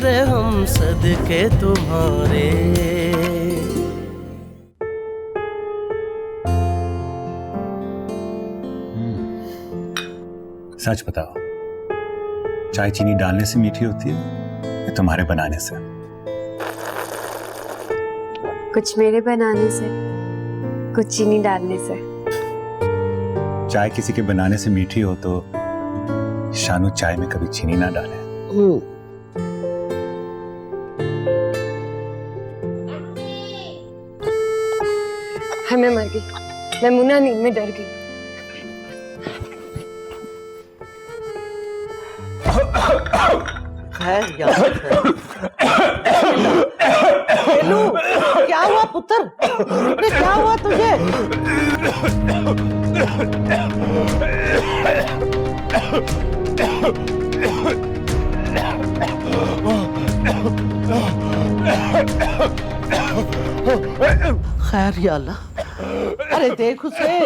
मेरे हम सदके तुम्हारे। सच बताओ, चाय चीनी डालने से मीठी होती है या तुम्हारे बनाने से? कुछ मेरे बनाने से, कुछ चीनी डालने से। चाय किसी के बनाने से मीठी हो तो शानू चाय में कभी चीनी ना डाले। हाँ, मैं मर गई। मैं मुन्ना नींद में डर गई। खैर यार, हेलो, क्या हुआ पुत्र? क्या हुआ तुझे? खैर या अल्लाह, अरे देख उसे।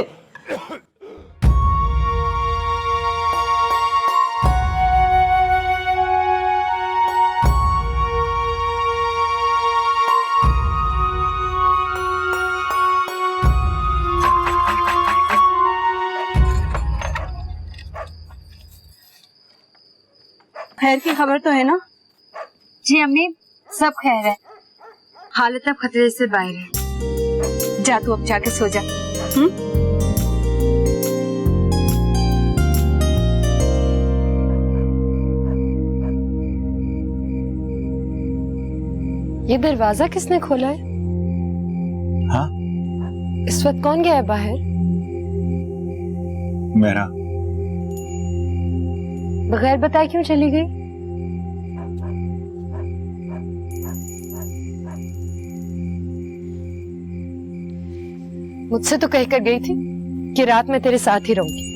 खैर की खबर तो है ना? जी अम्मी, सब खैर है। हालत अब खतरे से बाहर है। जा तू अब जाके सो जा। ये दरवाजा किसने खोला है? हाँ, इस वक्त कौन गया है बाहर? मेरा। बगैर बताए क्यों चली गई? मुझसे तो कहकर गई थी कि रात में तेरे साथ ही रहूंगी।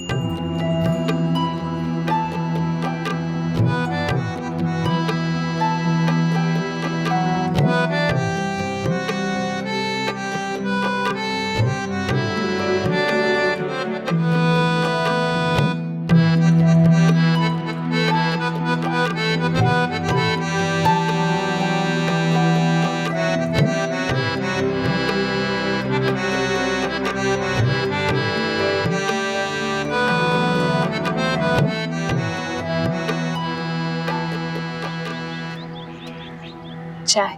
चाय।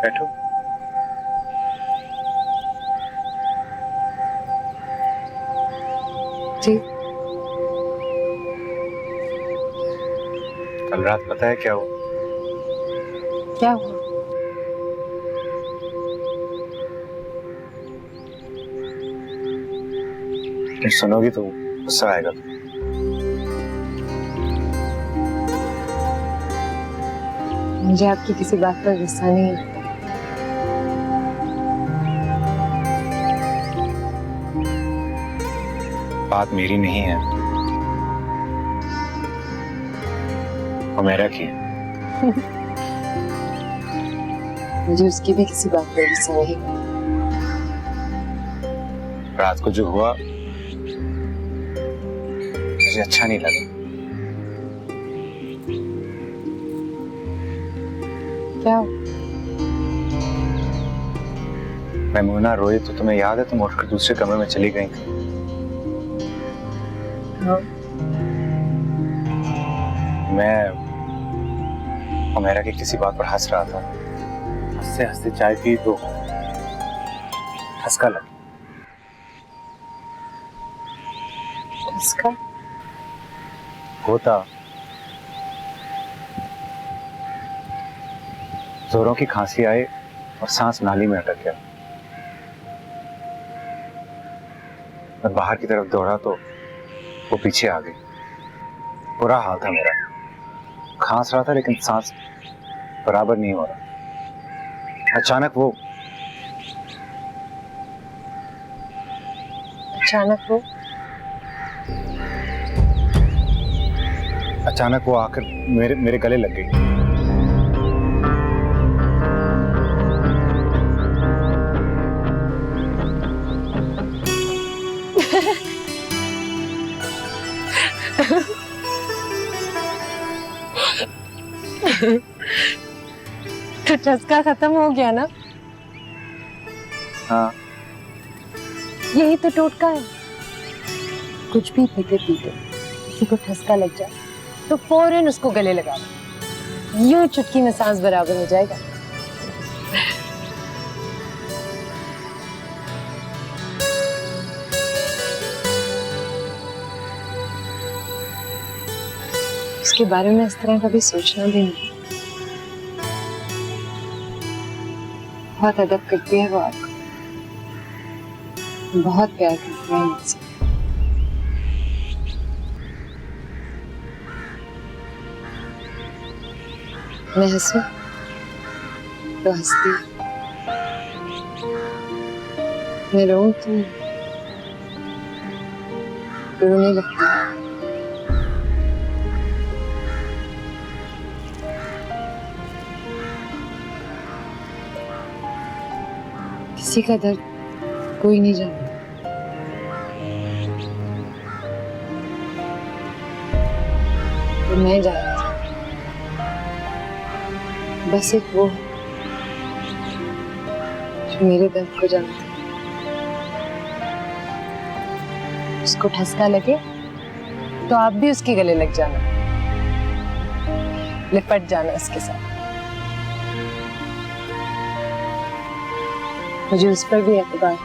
बैठो। जी। कल रात पता है क्या हुआ? क्या हुआ? सुनोगी तो गुस्सा आएगा। मुझे आपकी किसी बात पर गुस्सा नहीं है। बात मेरी नहीं है, हुमैरा की है। मुझे उसकी भी किसी बात पर गुस्सा नहीं है। रात को जो हुआ मुझे अच्छा नहीं लगा। क्या? मैमूना रोई तो तुम्हें याद है, तुम उठकर दूसरे कमरे में चली गई थी। हाँ। मैं हुमैरा की किसी बात पर हंस रहा था। हंसते हंसते चाय पी तो ठसका लगा। ठसका? होता जोरों की खांसी आई और सांस नाली में अटक गया। मैं बाहर की तरफ दौड़ा तो वो पीछे आ गई। बुरा हाल था मेरा, खांस रहा था लेकिन सांस बराबर नहीं हो रहा। अचानक वो आकर मेरे गले लग गई। तो ठसका खत्म हो गया ना? हाँ। यही तो टोटका है। कुछ भी पीते पीते किसी को ठसका लग जाए तो फौरन उसको गले लगा दो, यूं चुटकी में सांस बराबर हो जाएगा। उसके बारे में इस तरह कभी सोचना भी नहीं। बहुत अदब करती है वो आपको, बहुत प्यार करती है मुझसे। मैं हंसूं तो हंसती, मैं रोऊं तो रोने लगती। किसी का दर्द कोई नहीं जानता। तो मैं जानती, बस एक वो जो मेरे दर्द को जानता। उसको ठसका लगे तो आप भी उसके गले लग जाना, लिपट जाना उसके साथ। मुझे उस पर भी एतबार है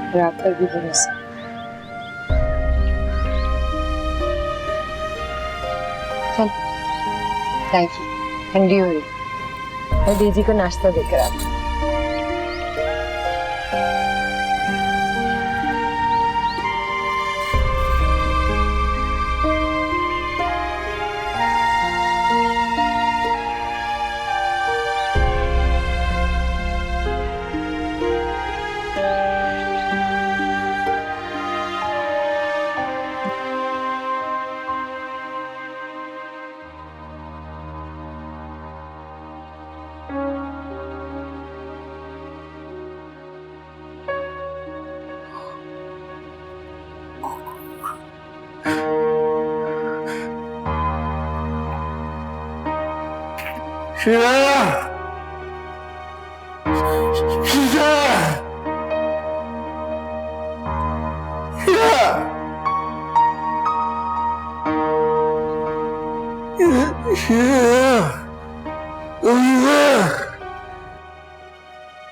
और आप पर भी भरोसा। चल, ठंडी हो रही, मैं दीदी को नाश्ता देकर आती हूँ।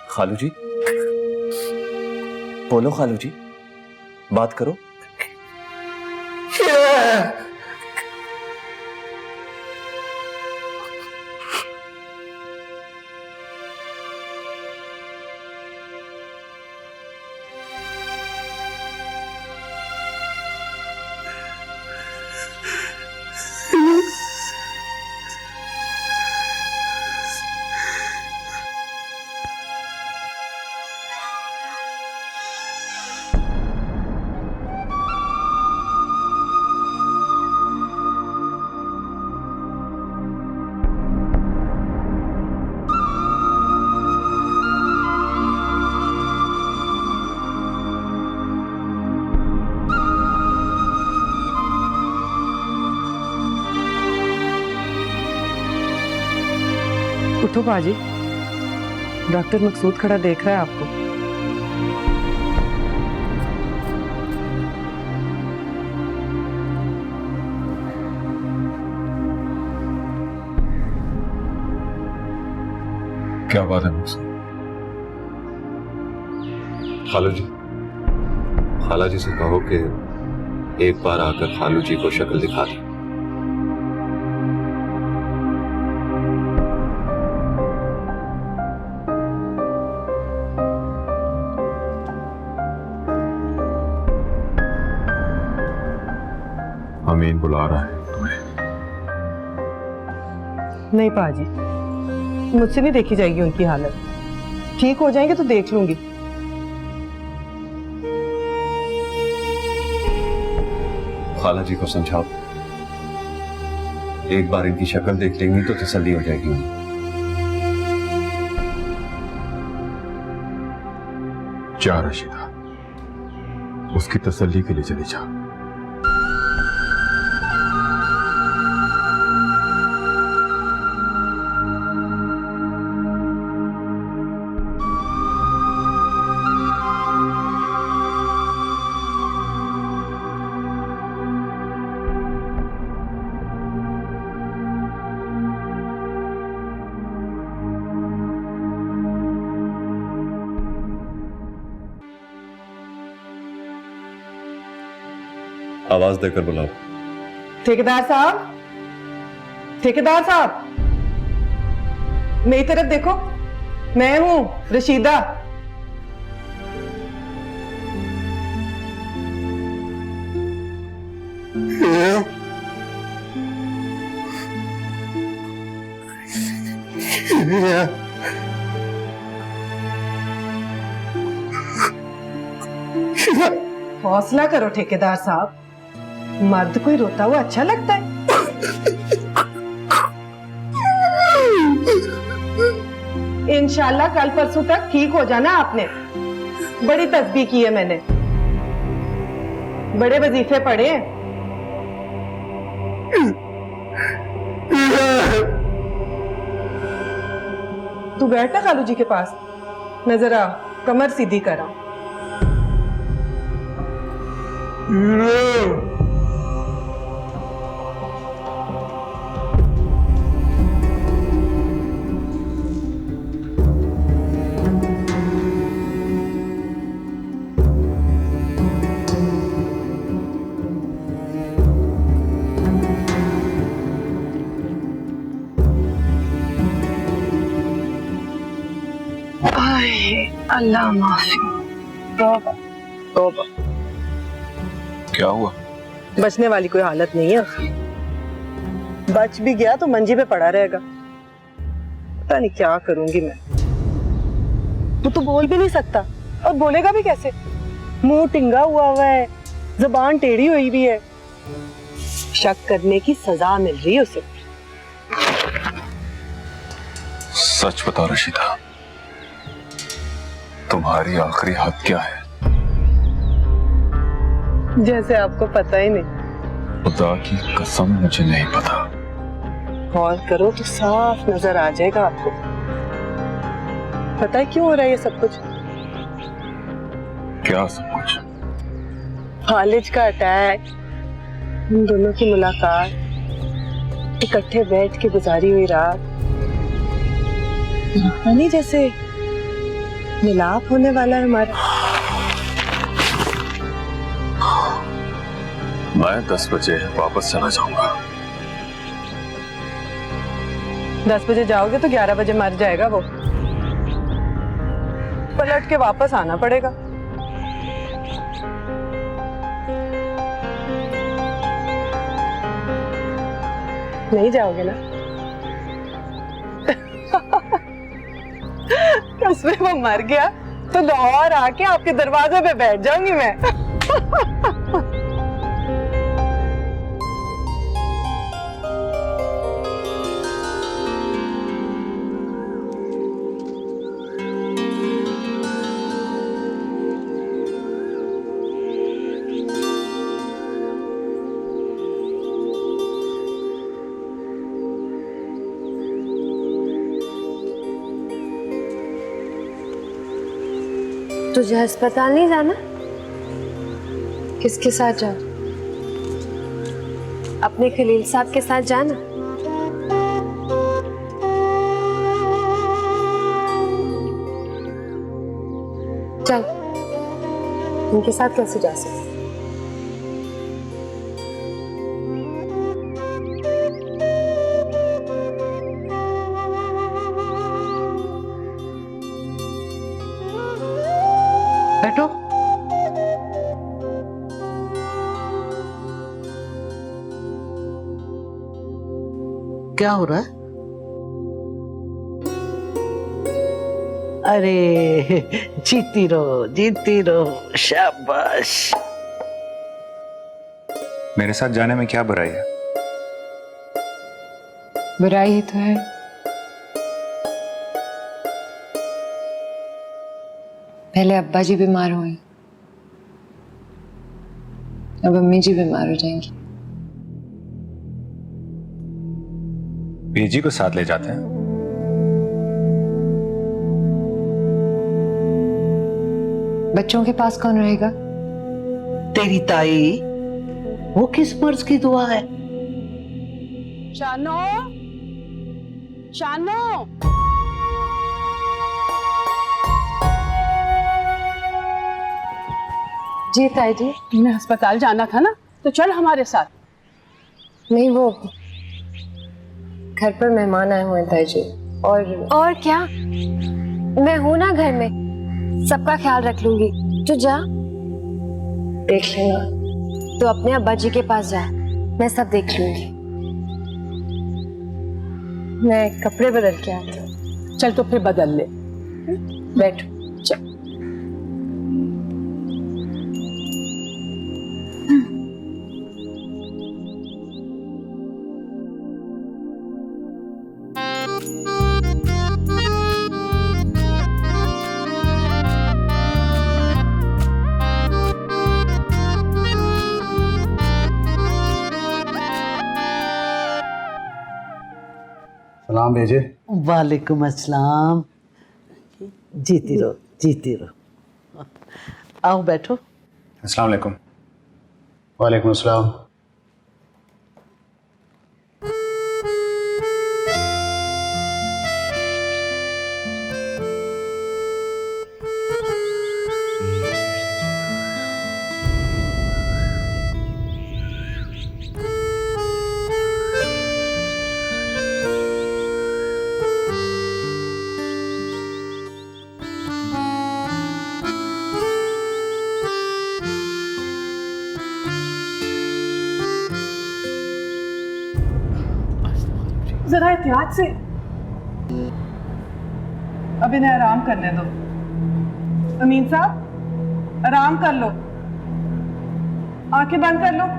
खालू जी, बोलो खालू जी, बात करो। उठो बाजी, डॉक्टर मकसूद खड़ा देख रहा है आपको। क्या बात है मकसूद? खालू जी, खाला जी से कहो कि एक बार आकर खालू जी को शक्ल दिखा दें। अमीन बुला रहा है तुम्हें। नहीं पाजी, मुझसे नहीं देखी जाएगी उनकी हालत। ठीक हो जाएंगे तो देख लूंगी। खाला जी को समझाओ, एक बार इनकी शक्ल देख लेंगी तो तसल्ली हो जाएगी उन्हें। जा रशीदा, उसकी तसल्ली के लिए चली जा। आवाज देकर बुलाओ। ठेकेदार साहब, ठेकेदार साहब, मेरी तरफ देखो, मैं हूं रशीदा। हौसला करो ठेकेदार साहब, मर्द कोई रोता हुआ अच्छा लगता है? इंशाल्लाह कल परसों तक ठीक हो जाना आपने। बड़ी तस्बीह की है मैंने, बड़े वजीफे पढ़े हैं। तू बैठ ना खालू जी के पास, मैं जरा कमर सीधी करा। अल्लाह माफी। तौबा तौबा। क्या हुआ? बचने वाली कोई हालत नहीं है उसकी। बच भी गया तो मंजी पे पड़ा रहेगा। पता नहीं क्या करूंगी मैं। तू तो बोल भी नहीं सकता, और बोलेगा भी कैसे? मुंह टिंगा हुआ है, जुबान टेढ़ी हुई भी है। शक करने की सजा मिल रही है उसे। सच बताओ रशीदा, तुम्हारी आखिरी हद क्या है? जैसे आपको पता ही नहीं। खुदा की कसम मुझे नहीं पता। गौर करो तो साफ नजर आ जाएगा आपको। पता है क्यों हो रहा है ये सब कुछ? क्या सब कुछ? खालिज का अटैक, उन दोनों की मुलाकात, इकट्ठे बैठ के गुजारी हुई रात, नहीं जैसे मिलाप होने वाला है हमारा। मैं 10 बजे वापस चला जाऊंगा। 10 बजे जाओगे तो 11 बजे मर जाएगा वो। पलट के वापस आना पड़ेगा। नहीं जाओगे ना? उसमें वो मर गया तो लाहौर आके आपके दरवाजे पे बैठ जाऊंगी मैं। तुझे अस्पताल नहीं जाना? किसके साथ जाओ? अपने खलील साहब के साथ जाना। चल, उनके साथ कैसे जा सकते? बैठो। क्या हो रहा है? अरे जीती रहो, शाबाश। मेरे साथ जाने में क्या बुराई है? बुराई ही तो है। पहले अब्बा जी बीमार हुए, अब अम्मी जी बीमार हो जाएंगी। बीजी को साथ ले जाते हैं। बच्चों के पास कौन रहेगा? तेरी ताई, वो किस मर्ज की दुआ है? शानो, शानो। जी ताई जी। तुम्हें अस्पताल जाना था ना, तो चल हमारे साथ। नहीं, वो घर पर मेहमान आए हुए हैं ताई जी। और क्या, मैं हूं ना घर में, सबका ख्याल रख लूंगी। तू जा देख लेना, तू अपने अब्बा जी के पास जा, मैं सब देख लूंगी। मैं कपड़े बदल के आती हूँ। चल तो फिर बदल ले। बैठो, चल। सलाम भेजे। वालेकुम अस्सलाम। जीती रहो, जीती रहो। आओ बैठो। अस्सलाम वालेकुम। वालेकुम अस्सलाम। जरा एहतियात से, अब इन्हें आराम करने दो। अमीन साहब, आराम कर लो, आंखें बंद कर लो।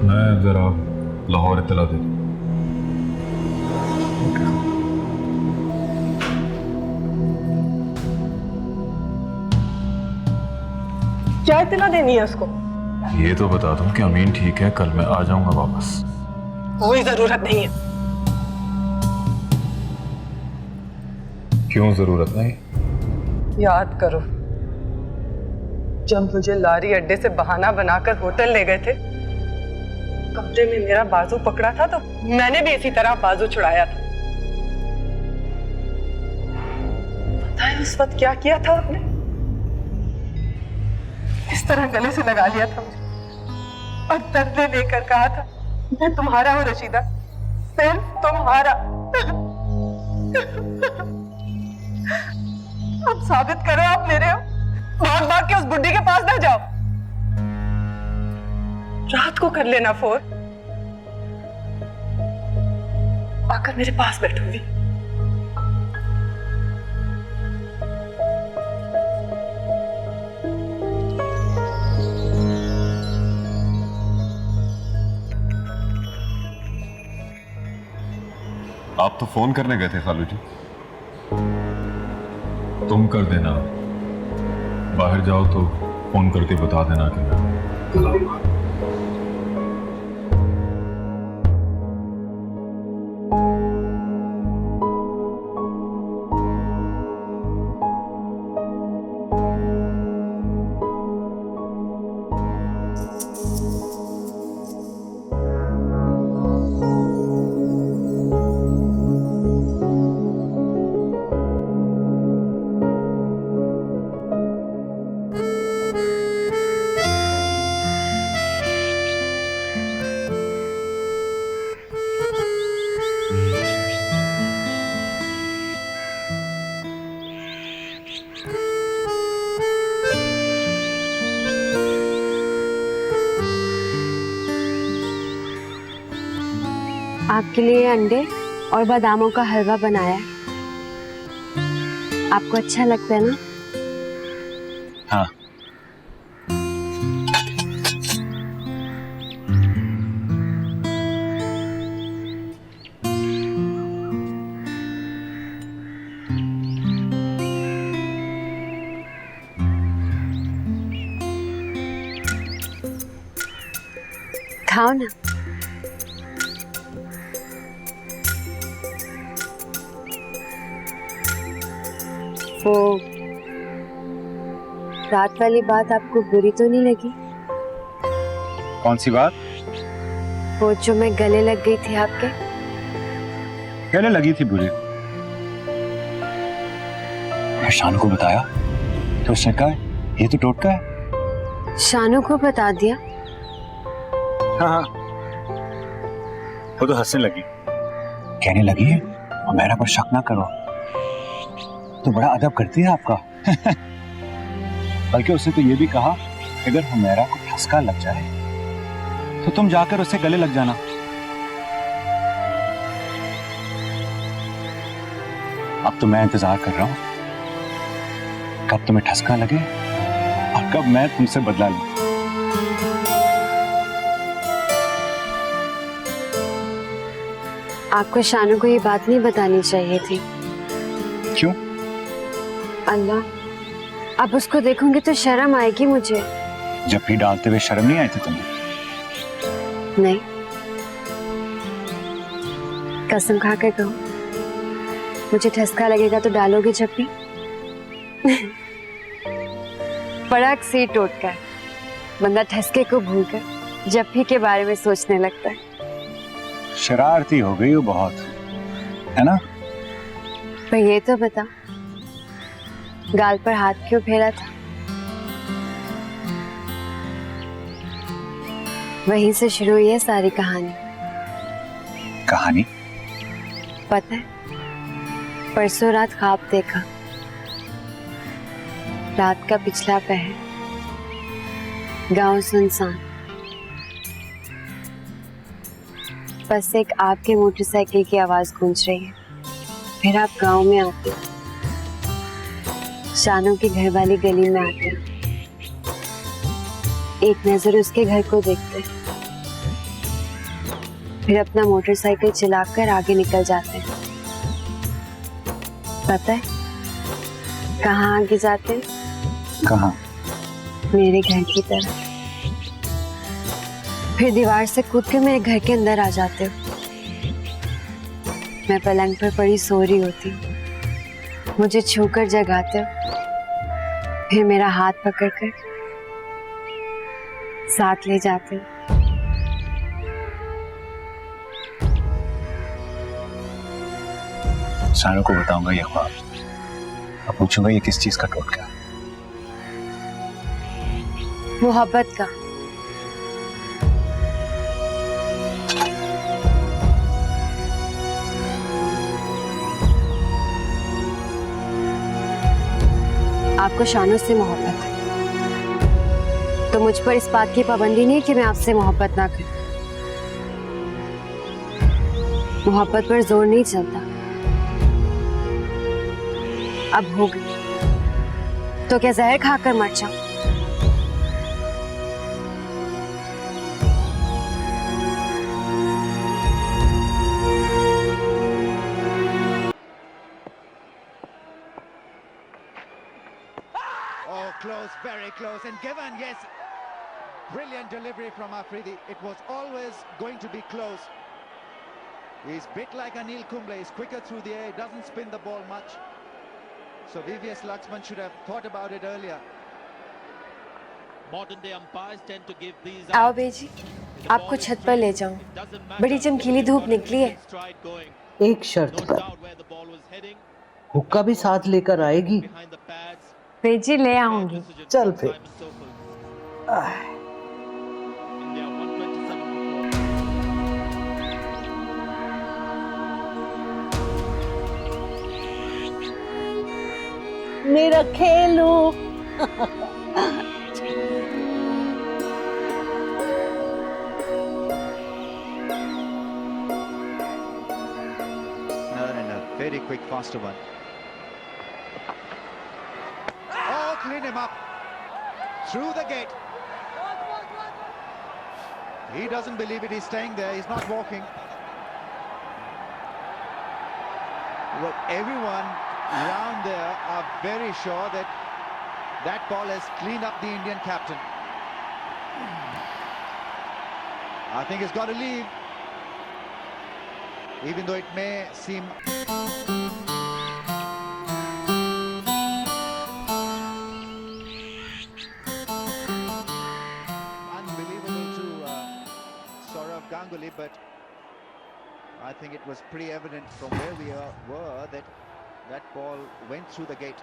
मैं जरा लाहौर इत्तला दे दूं। क्या इत्तला देनी है उसको? ये तो बता दूं कि अमीन ठीक है, कल मैं आ जाऊंगा वापस। कोई जरूरत नहीं है। क्यों जरूरत नहीं? याद करो, जब मुझे लारी अड्डे से बहाना बनाकर होटल ले गए थे, कमरे में मेरा बाजू पकड़ा था, तो मैंने भी इसी तरह बाजू छुड़ाया था। पता है उस वक्त क्या किया था आपने? इस तरह गले से लगा लिया था मुझे और दर्द लेकर कहा था, मैं तुम्हारा हूं रशीदा, सिर्फ तुम्हारा। अब साबित करो आप मेरे हो। भाग भाग के उस बुड्ढी के पास ना जाओ। रात को कर लेना फोन, आकर मेरे पास बैठूंगी। आप तो फोन करने गए थे खालू जी। तुम कर देना, बाहर जाओ तो फोन करके बता देना कि मैं। आपके लिए अंडे और बादामों का हलवा बनाया है, आपको अच्छा लगता है ना? हाँ। खाओ ना। वो रात वाली बात आपको बुरी तो नहीं लगी? कौन सी बात? वो जो मैं गले लग गई थी आपके। पहले लगी थी बुरी। मैं शानू को बताया तो उसने कहा ये तो टोटका है। शानू को बता दिया? हाँ, वो तो हंसने लगी, कहने लगी मेरा पर शक ना करो, तो बड़ा अदब करती है आपका। बल्कि उसने तो ये भी कहा अगर हमेरा को ठसका लग जाए तो तुम जाकर उससे गले लग जाना। अब तो मैं इंतजार कर रहा हूं कब तुम्हें ठसका लगे और कब मैं तुमसे बदला लूं। आपको शानू को ये बात नहीं बतानी चाहिए थी। क्यों? अल्लाह, अब उसको देखूंगी तो शर्म आएगी मुझे। जब भी डालते हुए शर्म नहीं आई थी तुम्हें? नहीं, कसम खा कर कहो, मुझे ठसका लगेगा तो डालोगे जब भी? बड़ा अक्सी टोटका है, बंदा ठसके को भूलकर जब भी के बारे में सोचने लगता है। शरारती हो गई हो बहुत, है ना? पर ये तो बता, गाल पर हाथ क्यों फेरा था? वहीं से शुरू हुई है सारी कहानी। कहानी? पता है, परसों रात ख्वाब देखा। रात का पिछला पहर, गांव सुनसान, बस एक आपके मोटरसाइकिल की आवाज गूंज रही है। फिर आप गांव में आते हो, शानू के घर वाली गली में आते हो, एक नजर उसके घर को देखते, फिर अपना मोटरसाइकिल चलाकर आगे निकल जाते हैं। पता है कहाँ आगे जाते हैं? कहाँ? मेरे घर की तरफ। फिर दीवार से कूद के मेरे घर के अंदर आ जाते हो। मैं पलंग पर पड़ी सो रही होती हूँ, मुझे छूकर जगाते हो, फिर मेरा हाथ पकड़कर साथ ले जाते हो। शानू को बताऊंगा ये ख्वाब, अब पूछूंगा ये किस चीज का टोटका है। मोहब्बत का। आपको शानू से मोहब्बत है तो मुझ पर इस बात की पाबंदी नहीं कि मैं आपसे मोहब्बत ना करूं। मोहब्बत पर जोर नहीं चलता। अब हो गई तो क्या जहर खाकर मर जाऊं? Close, very close, and given, yes, brilliant delivery from Afridi. It was always going to be close. He's bit like Anil Kumble. He's quicker through the air. He doesn't spin the ball much. So VVS Laxman should have thought about it earlier. Modern day umpires tend to give these. आओ बेजी, आपको छत पर ले जाऊं। बड़ी चमकीली धूप निकली है। एक शर्त पर, हुक्का भी साथ लेकर आएगी। बेजी ले आऊंगी। चल फिर। मेरा खेलू। No, very quick, faster one. Oh, clean him up through the gate. He doesn't believe it. He's staying there. He's not walking. Well, everyone around there are very sure that that ball has cleaned up the Indian captain. I think he's got to leave, even though it may seem. but I think it was pretty evident from where we were that that ball went through the gate.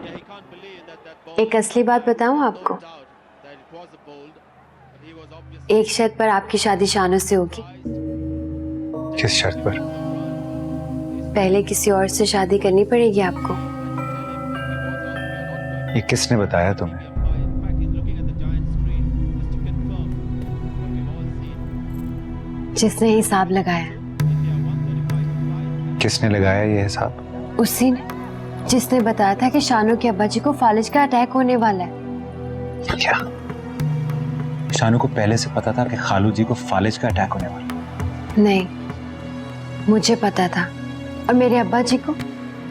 Yeah, he can't believe that ball. एक असली बात बताऊं आपको, No doubt that it was a bold, but he was obviously एक शर्त पर आपकी शादी शानू से होगी। किस शर्त पर? पहले किसी और से शादी करनी पड़ेगी आपको। ये किसने बताया तुम्हें? जिसने हिसाब लगाया। किसने लगाया ये हिसाब? उसी ने जिसने बताया था कि शानू के अब्बा जी को फालिज का अटैक होने वाला है। क्या शानू को पहले से पता था कि खालू जी को फालिज का अटैक होने वाला है? नहीं, मुझे पता था, और मेरे अब्बा जी को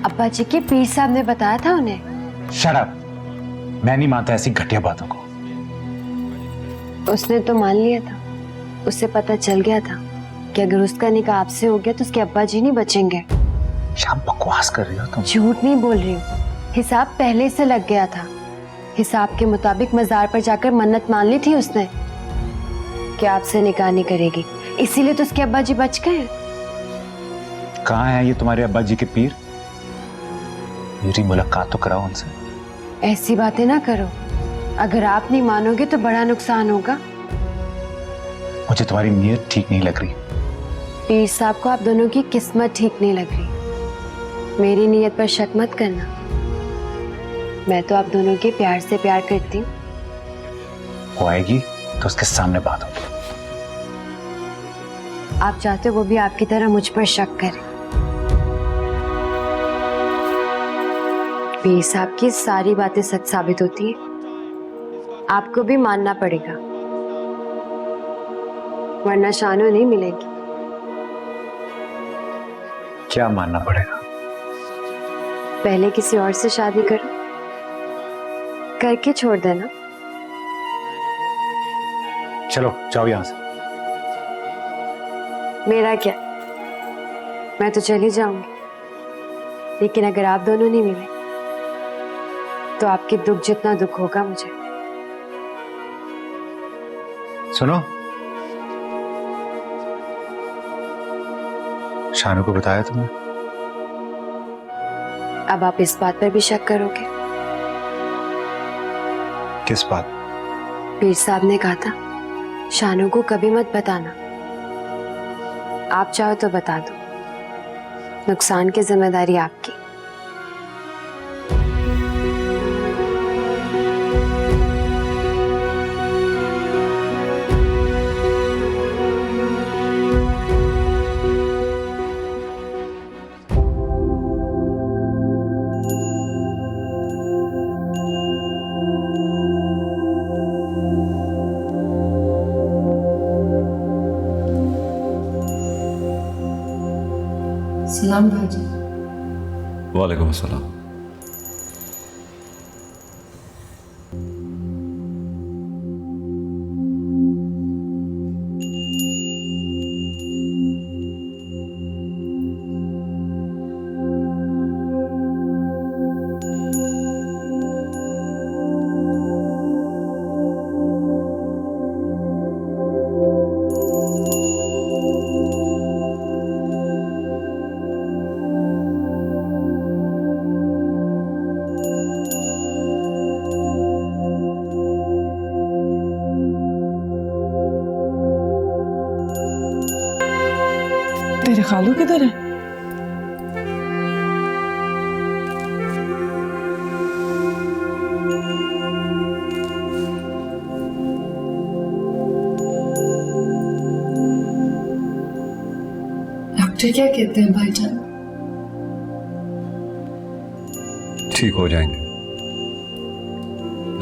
अब्बा जी के पीर साहब ने बताया था उन्हें। शट अप, मैं नहीं मानता ऐसी घटिया बातों को। उसने तो मान लिया था, उसे पता चल गया था कि अगर उसका निकाह आपसे हो गया तो उसके अब्बा जी नहीं बचेंगे। शाम बकवास कर रही हो तुम। झूठ नहीं बोल रही हूँ, हिसाब पहले से लग गया था। हिसाब के मुताबिक मजार पर जाकर मन्नत मान ली थी उसने कि आपसे निकाह नहीं करेगी, इसीलिए तो उसके अब्बा जी बच गए। कहाँ है ये तुम्हारे अब्बा जी के पीर? मेरी मुलाकात तो कराओ उनसे। ऐसी बातें ना करो, अगर आप नहीं मानोगे तो बड़ा नुकसान होगा। मुझे तुम्हारी नीयत ठीक नहीं लग रही। पीर साहब को आप दोनों की किस्मत ठीक नहीं लग रही। मेरी नीयत पर शक मत करना, मैं तो आप दोनों के प्यार से प्यार करती हूँ। वो आएगी तो उसके सामने बात होगी। आप चाहते हो वो भी आपकी तरह मुझ पर शक करे। पीर साहब की सारी बातें सच साबित होती हैं, आपको भी मानना पड़ेगा, वरना शानू नहीं मिलेगी। क्या मानना पड़ेगा? पहले किसी और से शादी करो, करके छोड़ देना। चलो जाओ यहां से। मेरा क्या, मैं तो चली जाऊंगी, लेकिन अगर आप दोनों नहीं मिले तो आपके दुख जितना दुख होगा मुझे। सुनो, शानू को बताया तुमने? अब आप इस बात पर भी शक करोगे? किस बात? पीर साहब ने कहा था शानू को कभी मत बताना। आप चाहो तो बता दो, नुकसान की जिम्मेदारी आपकी। सलाम भाजी। वालेकुम अस्सलाम। तेरे खालू किधर है? डॉक्टर क्या कहते हैं भाईजान? ठीक हो जाएंगे,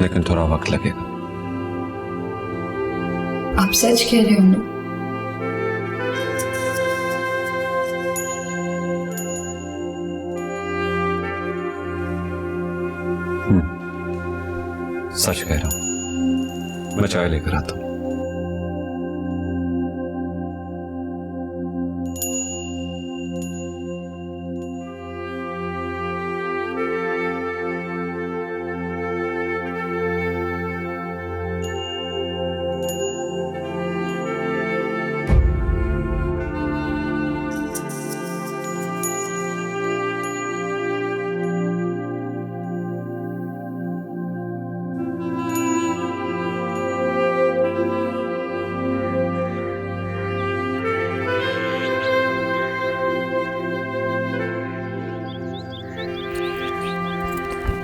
लेकिन थोड़ा वक्त लगेगा। आप सच कह रहे हो ना? सच कह रहा हूं। मैं चाय लेकर आता हूं।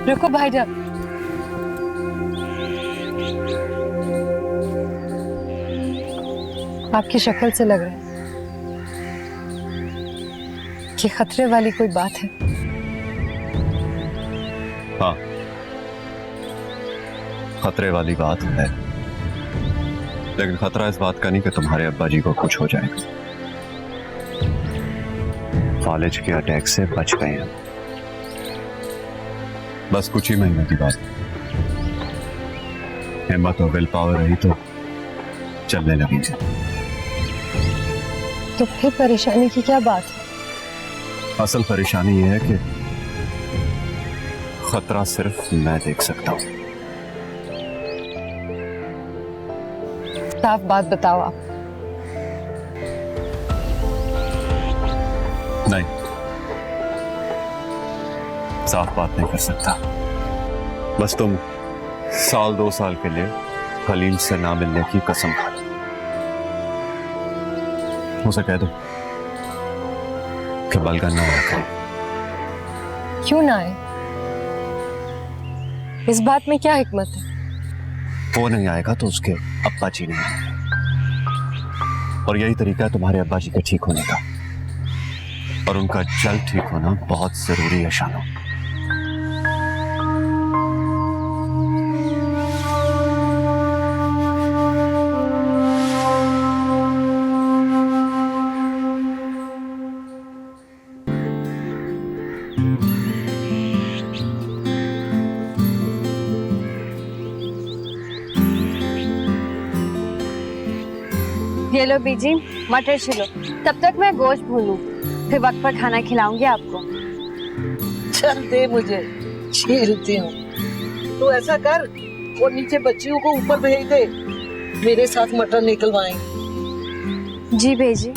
रुको भाईजान, आपकी शक्ल से लग रहा है कि खतरे वाली कोई बात है। हाँ, खतरे वाली बात है, लेकिन खतरा इस बात का नहीं कि तुम्हारे अब्बा जी को कुछ हो जाएगा। कॉलेज के अटैक से बच गए हैं, बस कुछ ही महीने की बात है। हिम्मत और विल पावर रही तो चलने लगेंगे। तो फिर परेशानी की क्या बात है? असल परेशानी यह है कि खतरा सिर्फ मैं देख सकता हूं। साफ बात बताओ आप। नहीं, साफ बात नहीं कर सकता। बस तुम 1-2 साल के लिए खलील से ना मिलने की कसम खा लो। उसे कह दो कि बलगन ना आया करे। क्यों ना आए? इस बात में क्या हिकमत है? वो नहीं आएगा तो उसके अब्बा जी नहीं आएंगे, और यही तरीका है तुम्हारे अब्बा जी के ठीक होने का, और उनका जल्द ठीक होना बहुत जरूरी है शानो। ये लो बीजी, मटर छिलो, तब तक मैं गोश्त भूनूं, फिर वक्त पर खाना खिलाऊंगी आपको। चल दे मुझे, छीलती हूँ। तो ऐसा कर, वो नीचे बच्चियों को ऊपर भेज दे, मेरे साथ मटर निकलवाएंगे। जी भेजी।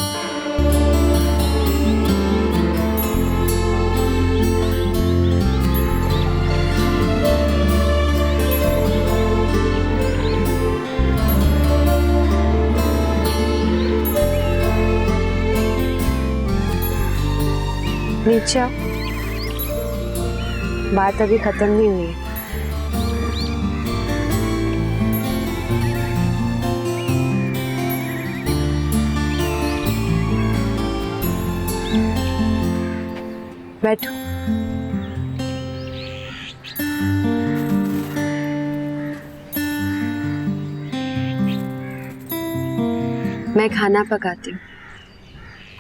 नीचे आओ, बात अभी खत्म नहीं हुई है। बैठो। मैं खाना पकाती हूँ,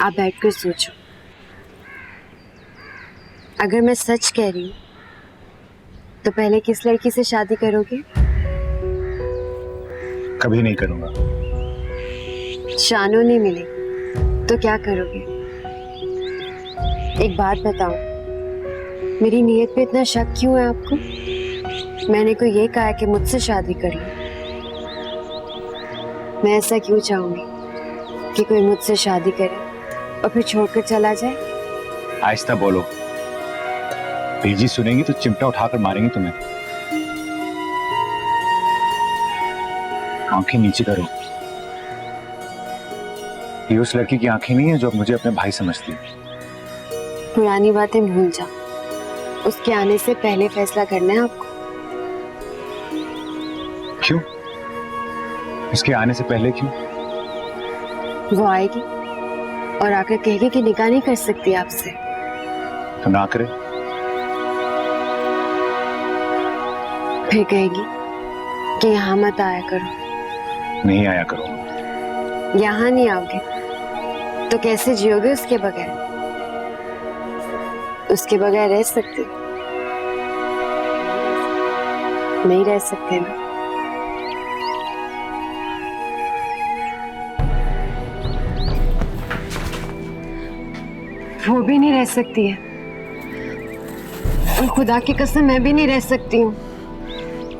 आप बैठकर सोचो। अगर मैं सच कह रही हूँ तो पहले किस लड़की से शादी करोगे? कभी नहीं करूंगा। शानो नहीं मिले तो क्या करोगे? एक बात बताओ, मेरी नीयत पे इतना शक क्यों है आपको? मैंने कोई ये कहा कि मुझसे शादी कर लो? मैं ऐसा क्यों चाहूंगी कि कोई मुझसे शादी करे और फिर छोड़कर चला जाए? आहिस्ता बोलो, बीजी सुनेंगी तो चिमटा उठाकर मारेंगी तुम्हें। आंखें नीचे करो। ये उस लड़की की आंखें नहीं है जो मुझे अपने भाई समझती है। पुरानी बातें भूल जाओ, उसके आने से पहले फैसला करना है आपको। क्यों? इसके आने से पहले क्यों? वो आएगी और आकर कहेगी कि निकाह नहीं कर सकती आपसे। तो ना करे? फिर कहेगी कि यहाँ मत आया करो। नहीं आया करो। यहाँ नहीं आओगे तो कैसे जियोगे उसके बगैर? उसके बगैर रह सकते? नहीं रह सकते ना। वो भी नहीं रह सकती है, और खुदा की कसम मैं भी नहीं रह सकती हूँ।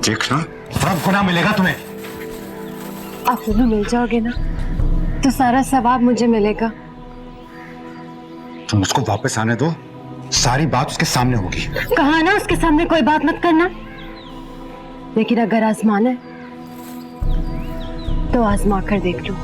देखना, सब गुनाह मिलेगा तुम्हें। आप दोनों मिल जाओगे ना तो सारा सवाब मुझे मिलेगा। तुम उसको वापस आने दो, सारी बात उसके सामने होगी। कहा ना उसके सामने कोई बात मत करना, लेकिन अगर आजमाना है तो आजमा कर देख लो।